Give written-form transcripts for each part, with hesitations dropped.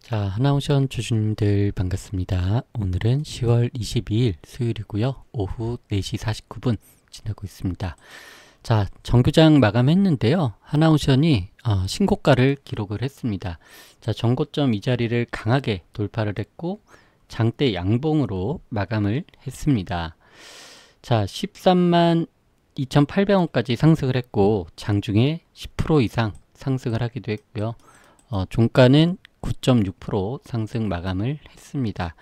자, 하나오션 주주님들 반갑습니다. 오늘은 10월 22일 수요일이고요. 오후 4시 49분 지나고 있습니다. 자, 정규장 마감했는데요. 하나오션이 신고가를 기록을 했습니다. 자, 전고점 이 자리를 강하게 돌파를 했고 장대 양봉으로 마감을 했습니다. 자, 13만 2,800원까지 상승을 했고 장중에 10% 이상 상승을 하기도 했고요. 종가는 9.6% 상승 마감을 했습니다.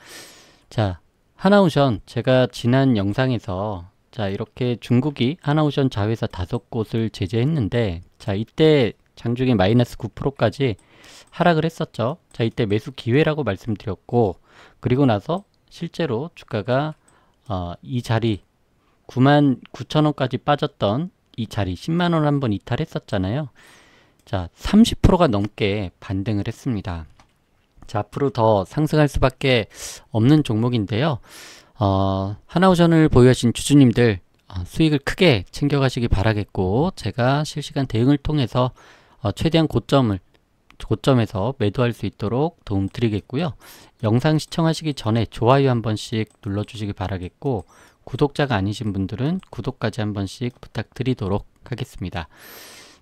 자, 하나오션 제가 지난 영상에서 자 이렇게 중국이 하나오션 자회사 5곳을 제재했는데 자 이때 장중에 마이너스 9%까지 하락을 했었죠. 자 이때 매수 기회라고 말씀드렸고 그리고 나서 실제로 주가가 이 자리 99,000원까지 빠졌던 이 자리 10만원 한번 이탈했었잖아요. 자 30%가 넘게 반등을 했습니다. 자, 앞으로 더 상승할 수밖에 없는 종목인데요. 하나오션을 보유하신 주주님들 수익을 크게 챙겨가시기 바라겠고 제가 실시간 대응을 통해서 최대한 고점에서 매도할 수 있도록 도움 드리겠고요. 영상 시청하시기 전에 좋아요 한 번씩 눌러주시기 바라겠고 구독자가 아니신 분들은 구독까지 한 번씩 부탁드리도록 하겠습니다.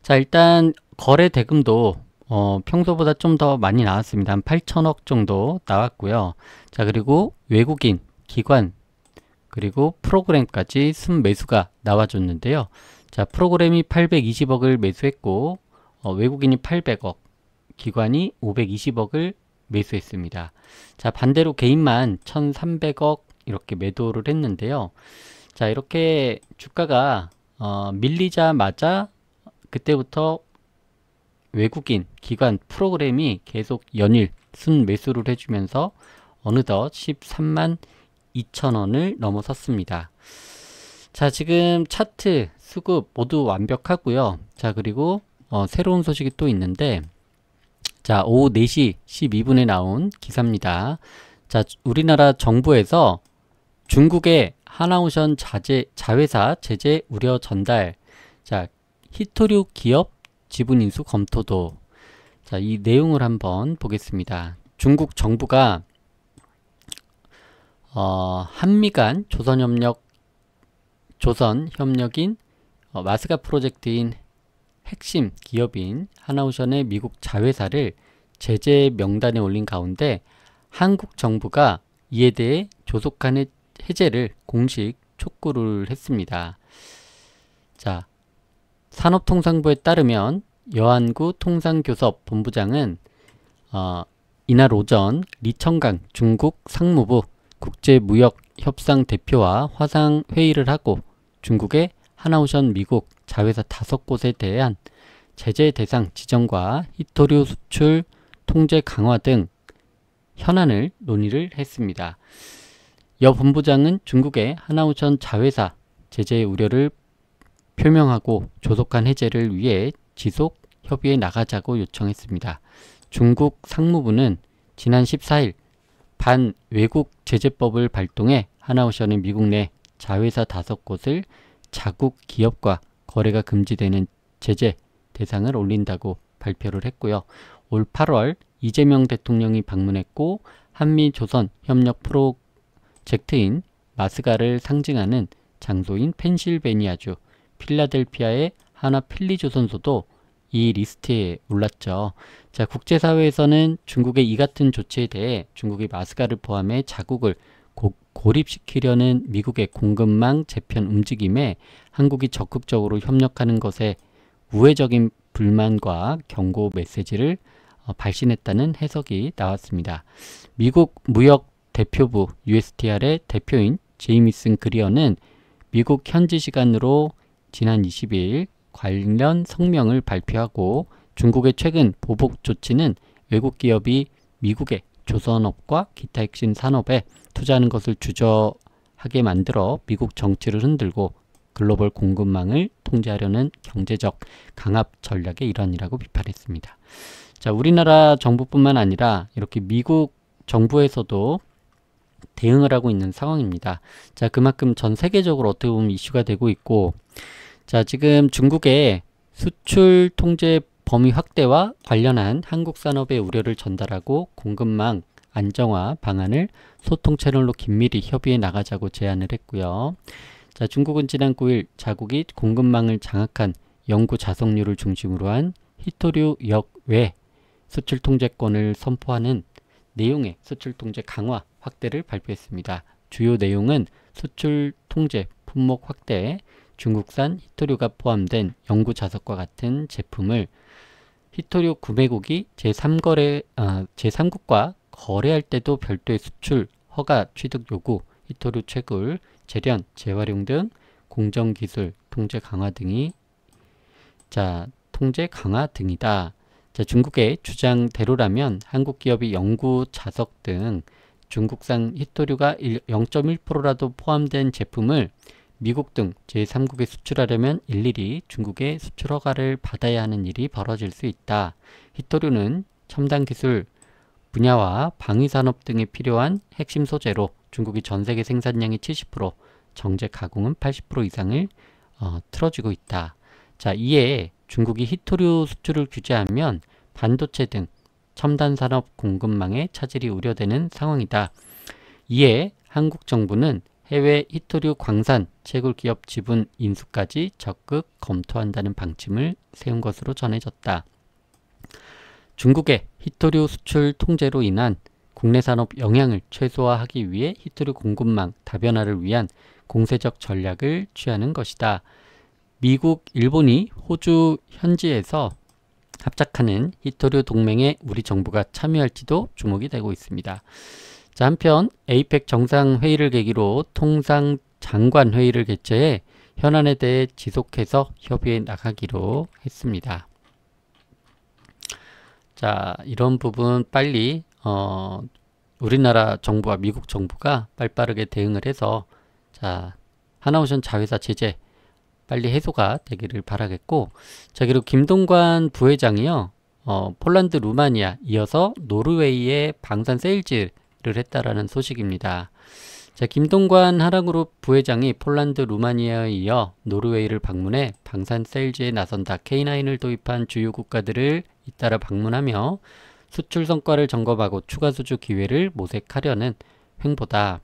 자, 일단 거래 대금도 평소보다 좀 더 많이 나왔습니다. 한 8천억 정도 나왔고요. 자, 그리고 외국인, 기관, 그리고 프로그램까지 순매수가 나와줬는데요. 자, 프로그램이 820억을 매수했고, 외국인이 800억, 기관이 520억을 매수했습니다. 자, 반대로 개인만 1,300억 이렇게 매도를 했는데요. 자, 이렇게 주가가 밀리자마자 그때부터 외국인, 기관, 프로그램이 계속 연일 순매수를 해주면서 어느덧 13만 2천원을 넘어섰습니다. 자, 지금 차트, 수급 모두 완벽하고요. 자, 그리고 새로운 소식이 또 있는데 자, 오후 4시 12분에 나온 기사입니다. 자, 우리나라 정부에서 중국의 하나오션 자회사 제재 우려 전달, 자, 히토류 기업 지분 인수 검토도. 자, 이 내용을 한번 보겠습니다. 중국 정부가 한미 간 조선협력인 마스가 프로젝트인 핵심 기업인 하나오션의 미국 자회사를 제재 명단에 올린 가운데 한국 정부가 이에 대해 조속한 해제를 공식 촉구를 했습니다. 자, 산업통상부에 따르면 여안구 통상교섭 본부장은 이날 오전 리청강 중국 상무부 국제무역협상 대표와 화상 회의를 하고 중국의 하나오션 미국 자회사 5곳에 대한 제재 대상 지정과 히토류 수출 통제 강화 등 현안을 논의를 했습니다. 여 본부장은 중국의 하나오션 자회사 제재 우려를 표명하고 조속한 해제를 위해 지속 협의에 나가자고 요청했습니다. 중국 상무부는 지난 14일 반외국 제재법을 발동해 하나오션의 미국 내 자회사 5곳을 자국 기업과 거래가 금지되는 제재 대상을 올린다고 발표를 했고요. 올 8월 이재명 대통령이 방문했고 한미 조선 협력 프로젝트인 마스가를 상징하는 장소인 펜실베니아주 필라델피아의 하나 필리조선소도 이 리스트에 올랐죠. 자, 국제사회에서는 중국의 이 같은 조치에 대해 중국이 마스가를 포함해 자국을 고립시키려는 미국의 공급망 재편 움직임에 한국이 적극적으로 협력하는 것에 우회적인 불만과 경고 메시지를 발신했다는 해석이 나왔습니다. 미국 무역대표부 USTR의 대표인 제이미슨 그리어는 미국 현지 시간으로 지난 22일 관련 성명을 발표하고 중국의 최근 보복 조치는 외국 기업이 미국의 조선업과 기타 핵심 산업에 투자하는 것을 주저하게 만들어 미국 정치를 흔들고 글로벌 공급망을 통제하려는 경제적 강압 전략의 일환이라고 비판했습니다. 자, 우리나라 정부뿐만 아니라 이렇게 미국 정부에서도 대응을 하고 있는 상황입니다. 자, 그만큼 전 세계적으로 어떻게 보면 이슈가 되고 있고 자, 지금 중국의 수출 통제 범위 확대와 관련한 한국 산업의 우려를 전달하고 공급망 안정화 방안을 소통 채널로 긴밀히 협의해 나가자고 제안을 했고요. 자, 중국은 지난 9일 자국이 공급망을 장악한 영구 자석류를 중심으로 한 히토류 역외 수출 통제권을 선포하는 내용의 수출 통제 강화 확대를 발표했습니다. 주요 내용은 수출 통제 품목 확대, 중국산 히토류가 포함된 영구 자석과 같은 제품을 히토류 구매국이 제3국과 거래할 때도 별도의 수출 허가 취득 요구, 히토류 채굴, 재련, 재활용 등 공정기술 통제 강화 등이 통제 강화 등이다. 자, 중국의 주장대로라면 한국 기업이 영구 자석 등 중국산 히토류가 0.1%라도 포함된 제품을 미국 등 제3국에 수출하려면 일일이 중국의 수출 허가를 받아야 하는 일이 벌어질 수 있다. 히토류는 첨단 기술 분야와 방위산업 등에 필요한 핵심 소재로 중국이 전세계 생산량의 70%, 정제 가공은 80% 이상을 틀어쥐고 있다. 자, 이에 중국이 히토류 수출을 규제하면 반도체 등 첨단 산업 공급망의 차질이 우려되는 상황이다. 이에 한국 정부는 해외 히토류 광산 채굴 기업 지분 인수까지 적극 검토한다는 방침을 세운 것으로 전해졌다. 중국의 히토류 수출 통제로 인한 국내 산업 영향을 최소화하기 위해 히토류 공급망 다변화를 위한 공세적 전략을 취하는 것이다. 미국, 일본이 호주 현지에서 합작하는 히토류 동맹에 우리 정부가 참여할지도 주목이 되고 있습니다. 자, 한편 에이펙 정상회의를 계기로 통상장관회의를 개최해 현안에 대해 지속해서 협의해 나가기로 했습니다. 자, 이런 부분 빨리 우리나라 정부와 미국 정부가 빠르게 대응을 해서 하나오션 자회사 제재 빨리 해소가 되기를 바라겠고, 자, 그리고 김동관 부회장이요, 폴란드, 루마니아 이어서 노르웨이의 방산 세일즈를 했다라는 소식입니다. 자, 김동관 하나그룹 부회장이 폴란드, 루마니아에 이어 노르웨이를 방문해 방산 세일즈에 나선다. K9을 도입한 주요 국가들을 잇따라 방문하며 수출 성과를 점검하고 추가 수주 기회를 모색하려는 횡보다.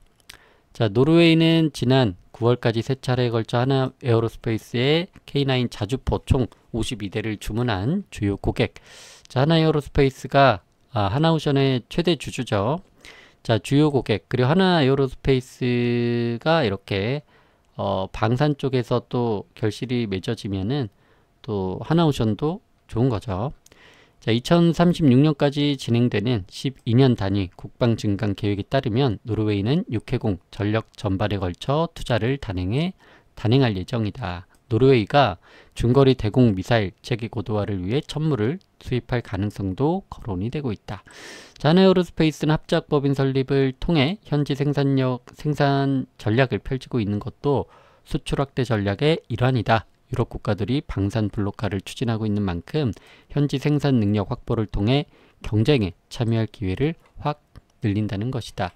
자, 노르웨이는 지난 9월까지 세 차례에 걸쳐 하나 에어로스페이스의 K9 자주포 총 52대를 주문한 주요 고객. 자, 하나 에어로스페이스가 하나오션의 최대 주주죠. 자, 주요 고객, 그리고 하나 에어로스페이스가 이렇게 방산 쪽에서 또 결실이 맺어지면은 또 하나오션도 좋은 거죠. 자, 2036년까지 진행되는 12년 단위 국방 증강 계획에 따르면 노르웨이는 육해공 전력 전반에 걸쳐 투자를 단행할 예정이다. 노르웨이가 중거리 대공 미사일 체계 고도화를 위해 천무를 수입할 가능성도 거론이 되고 있다. 자, 하나에어로스페이스는 합작법인 설립을 통해 현지 생산 전략을 펼치고 있는 것도 수출 확대 전략의 일환이다. 유럽 국가들이 방산 블록화를 추진하고 있는 만큼 현지 생산 능력 확보를 통해 경쟁에 참여할 기회를 확 늘린다는 것이다.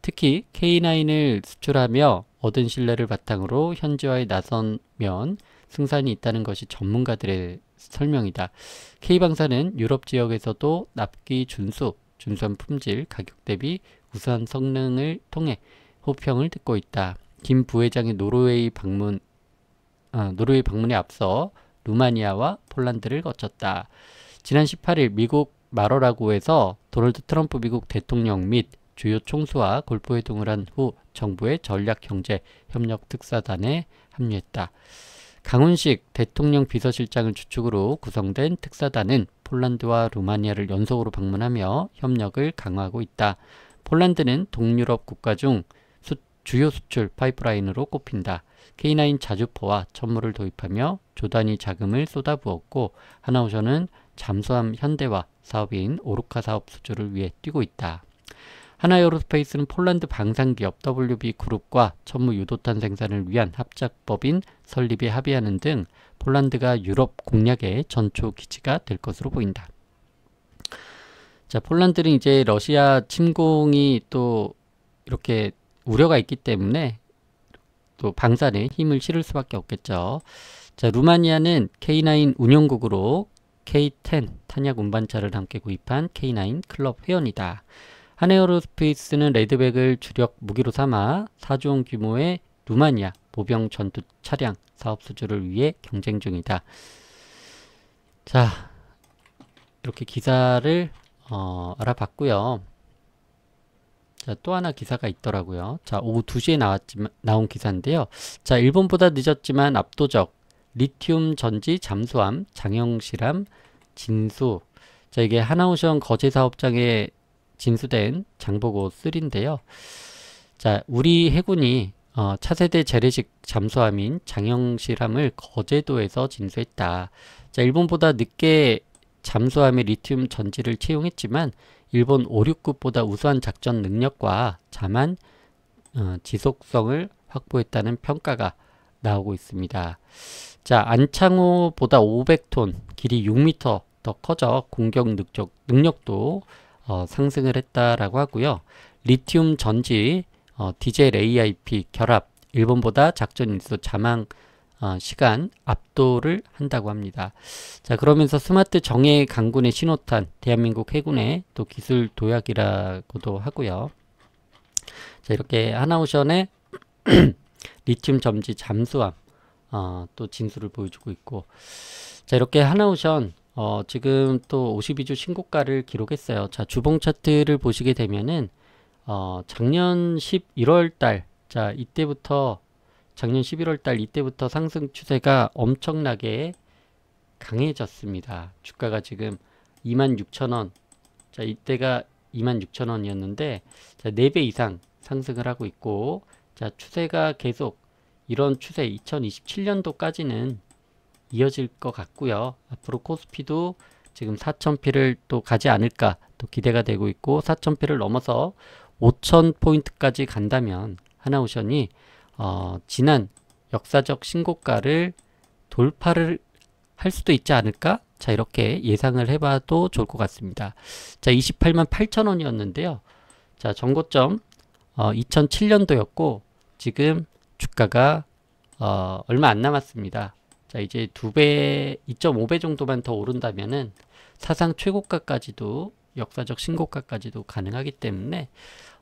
특히 K9을 수출하며 얻은 신뢰를 바탕으로 현지화에 나서면 승산이 있다는 것이 전문가들의 설명이다. K방산은 유럽 지역에서도 납기 준수한 품질, 가격 대비 우수한 성능을 통해 호평을 듣고 있다. 김 부회장의 노르웨이 방문에 앞서 루마니아와 폴란드를 거쳤다. 지난 18일 미국 마러라고에서 도널드 트럼프 미국 대통령 및 주요 총수와 골프회동을 한 후 정부의 전략경제협력 특사단에 합류했다. 강훈식 대통령 비서실장을 주축으로 구성된 특사단은 폴란드와 루마니아를 연속으로 방문하며 협력을 강화하고 있다. 폴란드는 동유럽 국가 중 주요 수출 파이프라인으로 꼽힌다. K9 자주포와 천무를 도입하며 조단위 자금을 쏟아부었고 하나오션은 잠수함 현대화 사업인 오르카 사업 수주를 위해 뛰고 있다. 하나에어로스페이스는 폴란드 방산기업 WB그룹과 천무 유도탄 생산을 위한 합작법인 설립에 합의하는 등 폴란드가 유럽 공략의 전초 기지가 될 것으로 보인다. 자, 폴란드는 이제 러시아 침공이 또 이렇게 우려가 있기 때문에 또 방산에 힘을 실을 수밖에 없겠죠. 자, 루마니아는 K9 운용국으로 K10 탄약 운반차를 함께 구입한 K9 클럽 회원이다. 한에어로스페이스는 레드백을 주력 무기로 삼아 4조 규모의 루마니아 모병 전투 차량 사업 수주를 위해 경쟁 중이다. 자, 이렇게 기사를 알아봤고요. 자, 또 하나 기사가 있더라고요. 자, 오후 2시에 나온 기사인데요. 자, 일본보다 늦었지만 압도적 리튬 전지 잠수함 장영실함 진수. 자, 이게 하나오션 거제 사업장에 진수된 장보고 3인데요. 자, 우리 해군이 차세대 재래식 잠수함인 장영실함을 거제도에서 진수했다. 자, 일본보다 늦게 잠수함에 리튬 전지를 채용했지만 일본 569보다 우수한 작전 능력과 잠안 지속성을 확보했다는 평가가 나오고 있습니다. 자, 안창호보다 500톤, 길이 6m 더 커져 공격 능력도 상승을 했다라고 하고요. 리튬 전지, 디젤 AIP 결합, 일본보다 작전 일수 자망 시간 압도를 한다고 합니다. 자, 그러면서 스마트 정예 강군의 신호탄, 대한민국 해군의 또 기술 도약이라고도 하고요. 자, 이렇게 하나오션의 리튬 전지 잠수함 또 진수를 보여주고 있고, 자, 이렇게 하나오션 지금 또 52주 신고가를 기록했어요. 자, 주봉 차트를 보시게 되면은 작년 11월 달, 자, 이때부터 작년 11월 달 이때부터 상승 추세가 엄청나게 강해졌습니다. 주가가 지금 26,000원. 자, 이때가 26,000원이었는데 자, 4배 이상 상승을 하고 있고, 자, 추세가 계속 이런 추세 2027년도까지는 이어질 것 같고요. 앞으로 코스피도 지금 4,000피를 또 가지 않을까 또 기대가 되고 있고, 4,000피를 넘어서 5,000포인트까지 간다면 하나오션이 지난 역사적 신고가를 돌파를 할 수도 있지 않을까? 자, 이렇게 예상을 해봐도 좋을 것 같습니다. 자, 28만 8천원이었는데요. 자, 전고점 2007년도였고 지금 주가가 얼마 안 남았습니다. 자, 이제 2배, 2.5배 정도만 더 오른다면은 사상 최고가까지도 역사적 신고가까지도 가능하기 때문에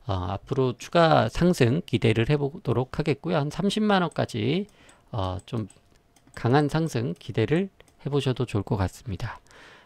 앞으로 추가 상승 기대를 해보도록 하겠고요. 한 30만원까지 좀 강한 상승 기대를 해보셔도 좋을 것 같습니다.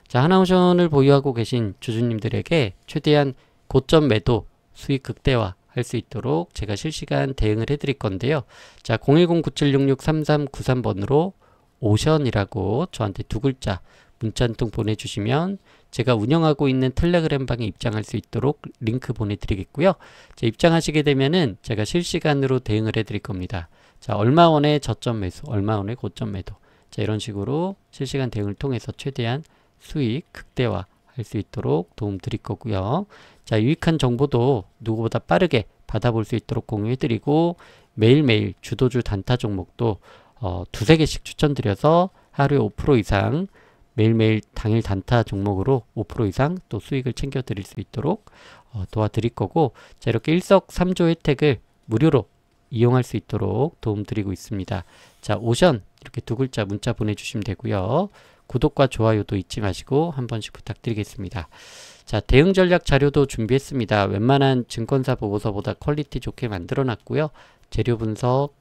자, 하나오션을 보유하고 계신 주주님들에게 최대한 고점 매도 수익 극대화 할 수 있도록 제가 실시간 대응을 해드릴 건데요. 자, 010-9766-3393번으로 오션이라고 저한테 2글자 문자 한 통 보내주시면 제가 운영하고 있는 텔레그램 방에 입장할 수 있도록 링크 보내드리겠고요. 자, 입장하시게 되면은 제가 실시간으로 대응을 해드릴 겁니다. 자, 얼마원의 저점 매수, 얼마원의 고점 매도. 자, 이런 식으로 실시간 대응을 통해서 최대한 수익 극대화 할 수 있도록 도움 드릴 거고요. 자, 유익한 정보도 누구보다 빠르게 받아볼 수 있도록 공유해드리고, 매일매일 주도주 단타 종목도 2-3개씩 추천드려서 하루에 5% 이상 매일매일 당일 단타 종목으로 5% 이상 또 수익을 챙겨 드릴 수 있도록 도와드릴 거고, 자, 이렇게 일석삼조 혜택을 무료로 이용할 수 있도록 도움 드리고 있습니다. 자, 오션 이렇게 2글자 문자 보내주시면 되고요. 구독과 좋아요도 잊지 마시고 한 번씩 부탁드리겠습니다. 자, 대응 전략 자료도 준비했습니다. 웬만한 증권사 보고서보다 퀄리티 좋게 만들어 놨고요. 재료 분석,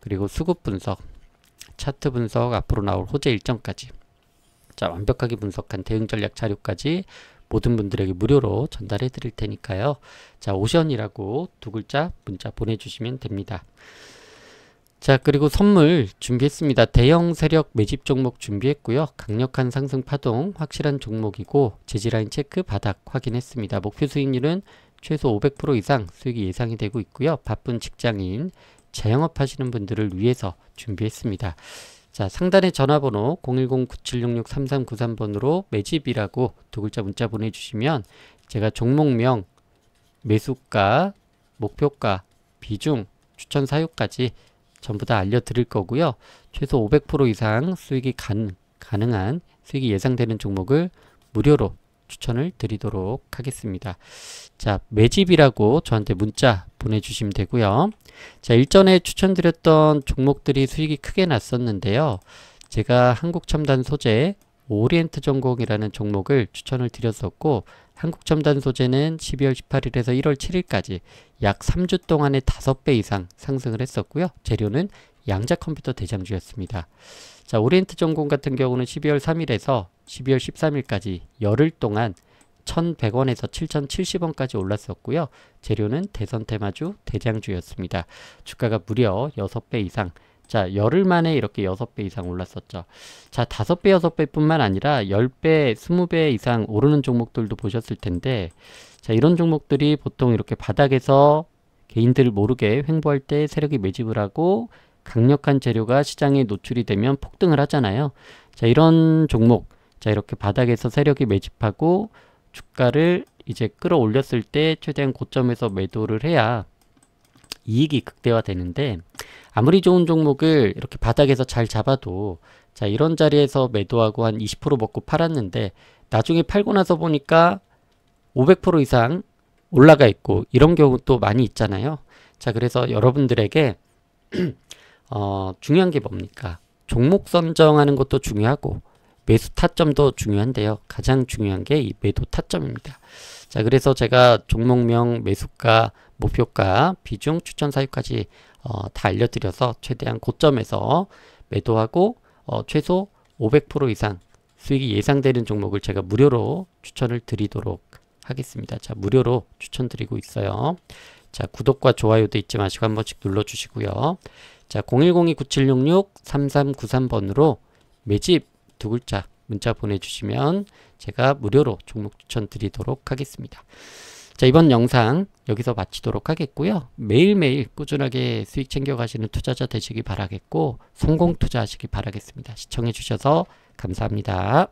그리고 수급 분석, 차트 분석, 앞으로 나올 호재 일정까지, 자, 완벽하게 분석한 대응 전략 자료까지 모든 분들에게 무료로 전달해 드릴 테니까요. 자, 오션이라고 2글자 문자 보내주시면 됩니다. 자, 그리고 선물 준비했습니다. 대형 세력 매집 종목 준비했고요. 강력한 상승 파동 확실한 종목이고 지지라인 체크 바닥 확인했습니다. 목표 수익률은 최소 500% 이상 수익이 예상이 되고 있고요. 바쁜 직장인, 자영업 하시는 분들을 위해서 준비했습니다. 자, 상단에 전화번호 010-9766-3393번으로 매집이라고 2글자 문자 보내주시면 제가 종목명, 매수가, 목표가, 비중, 추천 사유까지 전부 다 알려드릴 거고요. 최소 500% 이상 수익이 가능한 수익이 예상되는 종목을 무료로 추천을 드리도록 하겠습니다. 자, 매집이라고 저한테 문자 보내주시면 되고요. 자, 일전에 추천드렸던 종목들이 수익이 크게 났었는데요. 제가 한국첨단 소재 오리엔트 전공이라는 종목을 추천을 드렸었고, 한국첨단 소재는 12월 18일에서 1월 7일까지 약 3주 동안에 5배 이상 상승을 했었고요. 재료는 양자 컴퓨터 대장주였습니다. 자, 오리엔트 전공 같은 경우는 12월 3일에서 12월 13일까지 열흘 동안 1,100원에서 7,070원까지 올랐었고요. 재료는 대선 테마주 대장주였습니다. 주가가 무려 6배 이상, 자, 열흘 만에 이렇게 6배 이상 올랐었죠. 자, 5배, 6배 뿐만 아니라 10배, 20배 이상 오르는 종목들도 보셨을 텐데, 자, 이런 종목들이 보통 이렇게 바닥에서 개인들 모르게 횡보할 때 세력이 매집을 하고 강력한 재료가 시장에 노출이 되면 폭등을 하잖아요. 자, 이런 종목, 자, 이렇게 바닥에서 세력이 매집하고 주가를 이제 끌어올렸을 때 최대한 고점에서 매도를 해야 이익이 극대화되는데, 아무리 좋은 종목을 이렇게 바닥에서 잘 잡아도, 자, 이런 자리에서 매도하고 한 20% 먹고 팔았는데 나중에 팔고 나서 보니까 500% 이상 올라가 있고, 이런 경우 또 많이 있잖아요. 자, 그래서 여러분들에게 중요한 게 뭡니까? 종목 선정하는 것도 중요하고 매수 타점도 중요한데요. 가장 중요한 게 이 매도 타점입니다. 자, 그래서 제가 종목명, 매수가, 목표가, 비중, 추천 사유까지 다 알려드려서 최대한 고점에서 매도하고 최소 500% 이상 수익이 예상되는 종목을 제가 무료로 추천을 드리도록 하겠습니다. 자, 무료로 추천드리고 있어요. 자, 구독과 좋아요도 잊지 마시고 한 번씩 눌러주시고요. 자, 010-2766-3393번으로 매집 두 글자 문자 보내주시면 제가 무료로 종목 추천 드리도록 하겠습니다. 자, 이번 영상 여기서 마치도록 하겠고요. 매일매일 꾸준하게 수익 챙겨가시는 투자자 되시기 바라겠고, 성공 투자하시기 바라겠습니다. 시청해 주셔서 감사합니다.